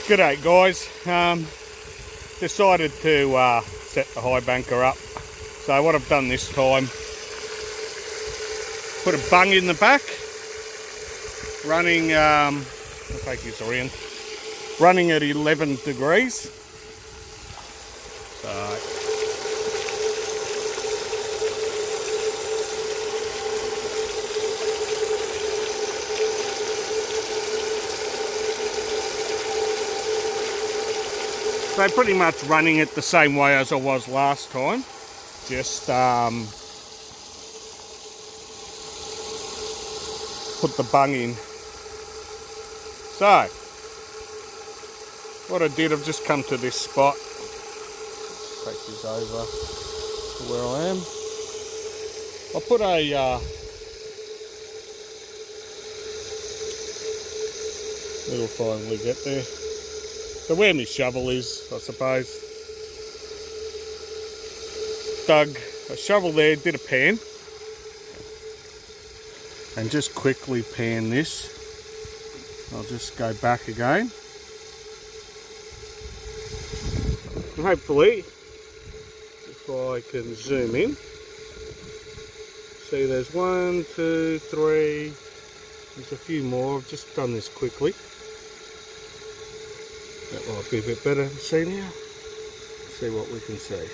G'day guys, decided to set the Highbanker up. So what I've done this time, put a bung in the back, running, I'll take this around, running at 11 degrees. So pretty much running it the same way as I was last time, just put the bung in. So what I did, I've just come to this spot, take this over to where I am. I put a little finally get there. So where my shovel is, I suppose. Dug a shovel there, did a pan, and just quickly pan this. I'll just go back again. And hopefully, if I can zoom in, see there's 1, 2, 3, there's a few more. I've just done this quickly. That might be a bit better to see now. Let's see what we can see.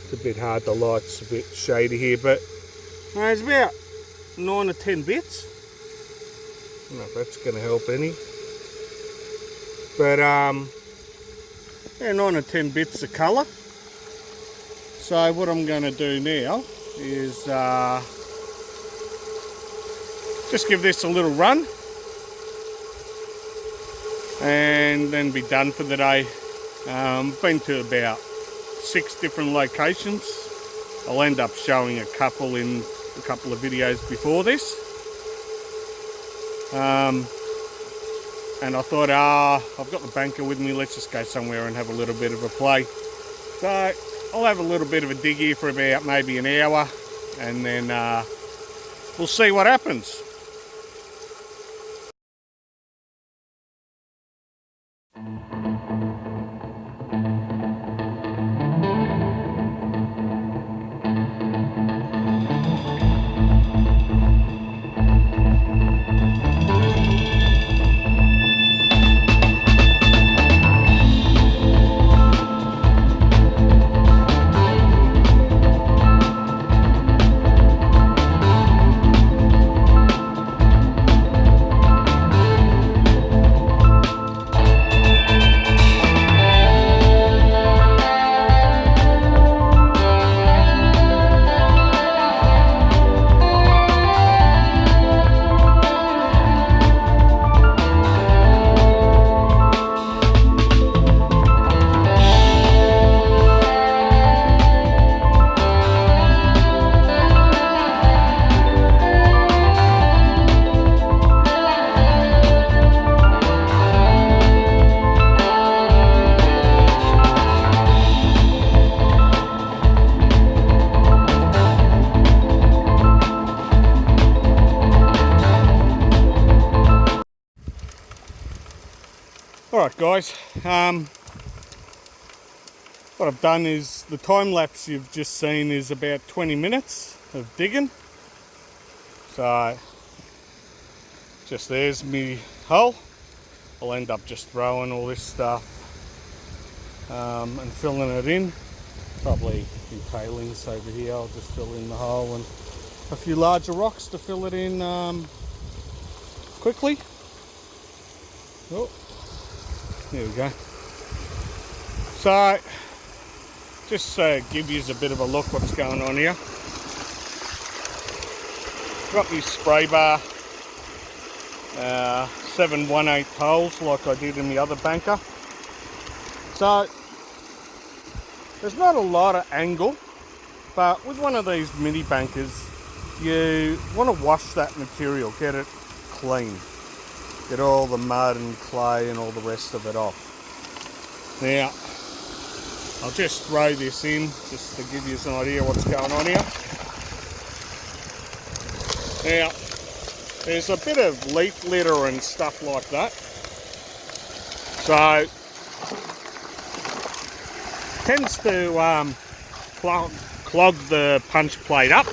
It's a bit hard, the light's a bit shady here, but it's about 9 or 10 bits. I don't know if that's going to help any. But yeah, 9 or 10 bits of colour. So what I'm going to do now is just give this a little run, and then be done for the day. Been to about 6 different locations. I'll end up showing a couple in a couple of videos before this. And I thought, I've got the banker with me, let's just go somewhere and have a little bit of a play. So I'll have a little bit of a dig here for about maybe an hour, and then we'll see what happens. Alright guys, what I've done is, the time lapse you've just seen is about 20 minutes of digging. So just there's me hole. I'll end up just throwing all this stuff and filling it in. Probably in tailings over here, I'll just fill in the hole, and a few larger rocks to fill it in quickly. Oh. There we go. So, just give you a bit of a look what's going on here. Got my spray bar, 7 1/8 holes like I did in the other banker. So, there's not a lot of angle, but with one of these mini bankers, you want to wash that material, get it clean. Get all the mud and clay and all the rest of it off. Now, I'll just throw this in just to give you an idea what's going on here. Now, there's a bit of leaf litter and stuff like that. So tends to clog the punch plate up.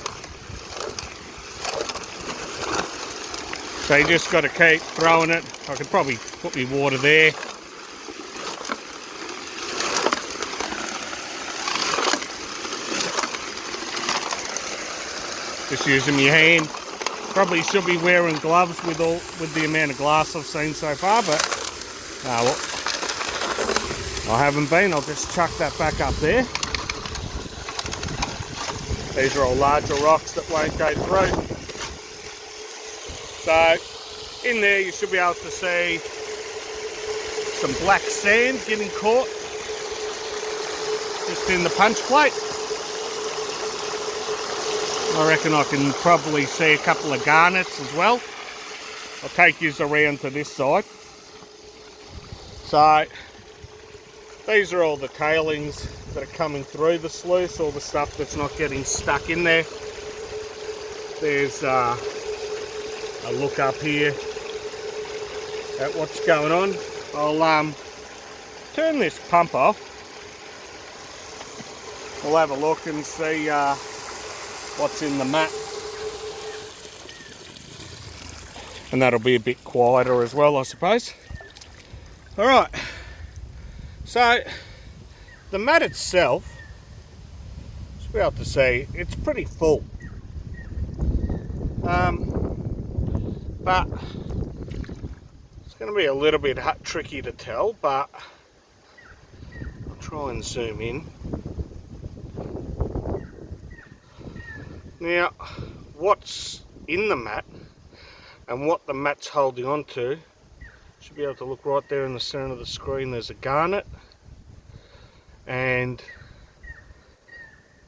So you just got to keep throwing it. I could probably put my water there. Just using my hand. Probably should be wearing gloves with the amount of glass I've seen so far, but well, I haven't been. I'll just chuck that back up there. These are all larger rocks that won't go through. So in there you should be able to see some black sand getting caught just in the punch plate. I reckon I can probably see a couple of garnets as well. I'll take you around to this side. So these are all the tailings that are coming through the sluice, all the stuff that's not getting stuck in there. There's a look up here at what's going on. I'll turn this pump off. We'll have a look and see what's in the mat. And that'll be a bit quieter as well, I suppose. Alright, so the mat itself, you'll be able to see, it's pretty full. But it's going to be a little bit tricky to tell, but I'll try and zoom in. Now, what's in the mat and what the mat's holding on to, should be able to look right there in the center of the screen. There's a garnet, and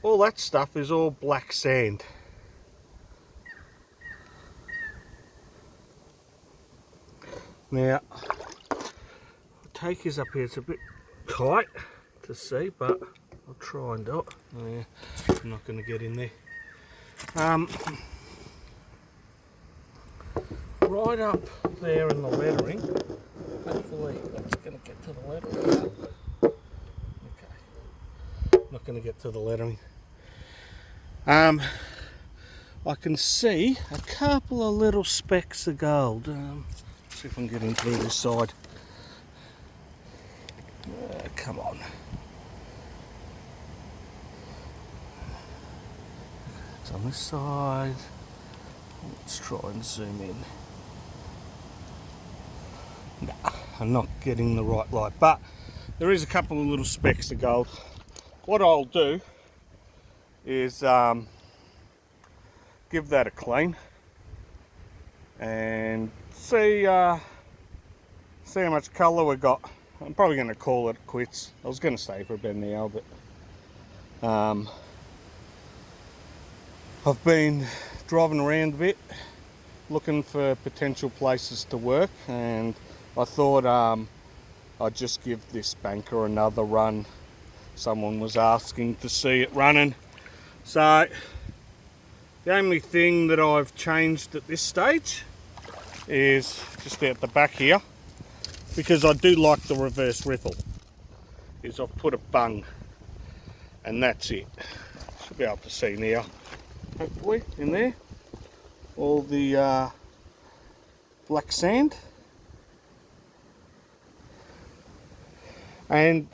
all that stuff is all black sand. Now, I'll take his up here. It's a bit tight to see, but I'll try and do it. Oh, yeah, I'm not going to get in there. Right up there in the lettering, hopefully that's going to get to the lettering. Okay, not going to get to the lettering. I can see a couple of little specks of gold. See if I can get in through this side. Come on. It's on this side. Let's try and zoom in. Nah, I'm not getting the right light, but there is a couple of little specks of gold. What I'll do is give that a clean and see how much colour we got. I'm probably going to call it quits. I was going to stay for about an hour, but I've been driving around a bit looking for potential places to work, and I thought I'd just give this banker another run. Someone was asking to see it running, so the only thing that I've changed at this stage is just out the back here, because I do like the reverse riffle, is I've put a bung, and that's it. Should be able to see now, hopefully, in there, all the black sand. And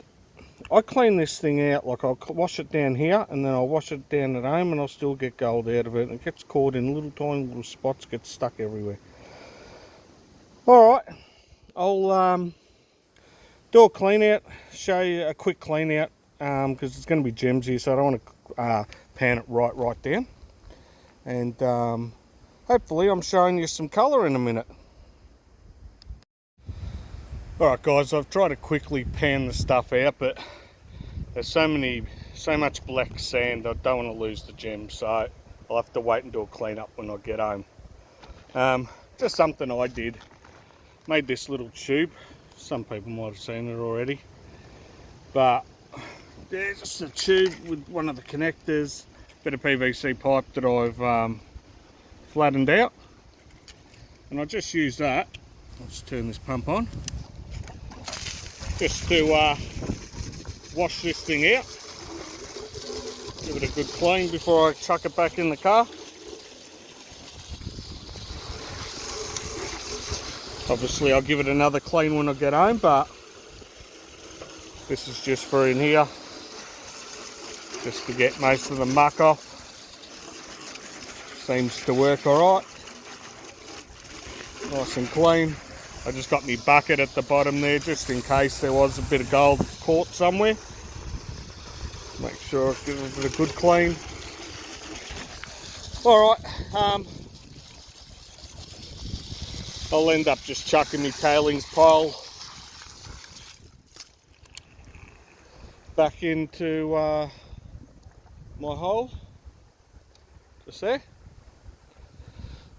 I clean this thing out, like I'll wash it down here and then I'll wash it down at home, and I'll still get gold out of it, and it gets caught in little tiny little spots, gets stuck everywhere. Alright, I'll do a clean out, show you a quick clean out, because it's going to be gems here, so I don't want to pan it right down. And hopefully I'm showing you some colour in a minute. Alright guys, I've tried to quickly pan the stuff out, but there's so much black sand, I don't want to lose the gems, so I'll have to wait and do a clean up when I get home. Just something I did. Made this little tube. Some people might have seen it already. But there's just a tube with one of the connectors, bit of PVC pipe that I've flattened out. And I'll just use that. I'll just turn this pump on. Just to wash this thing out. Give it a good clean before I chuck it back in the car. Obviously I'll give it another clean when I get home, but this is just for in here, just to get most of the muck off. Seems to work alright. Nice and clean. I just got my bucket at the bottom there just in case there was a bit of gold caught somewhere. Make sure I give it a good clean. Alright, I'll end up just chucking my tailings pile back into my hole. Just there.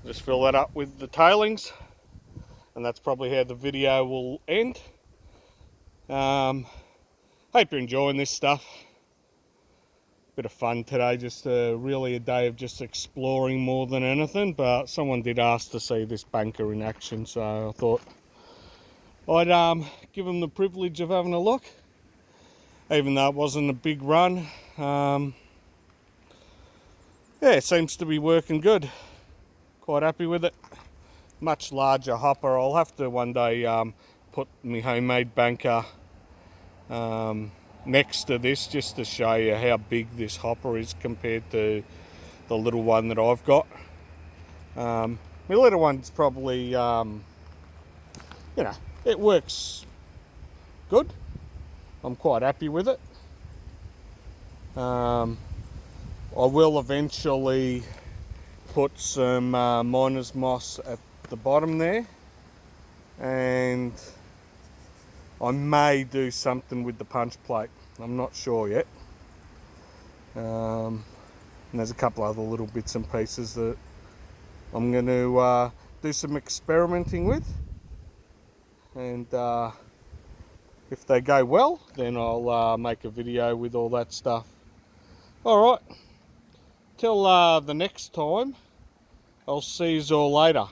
Just fill that up with the tailings. And that's probably how the video will end. Hope you're enjoying this stuff. Bit of fun today, just really a day of just exploring more than anything, but someone did ask to see this banker in action, so I thought I'd give them the privilege of having a look, even though it wasn't a big run. Yeah, it seems to be working good. Quite happy with it. Much larger hopper. I'll have to one day put my homemade banker next to this just to show you how big this hopper is compared to the little one that I've got. My little one's probably, you know, it works good. I'm quite happy with it. I will eventually put some miner's moss at the bottom there, and I may do something with the punch plate. I'm not sure yet. And there's a couple other little bits and pieces that I'm going to do some experimenting with. And if they go well, then I'll make a video with all that stuff. Alright, till the next time, I'll see you all later.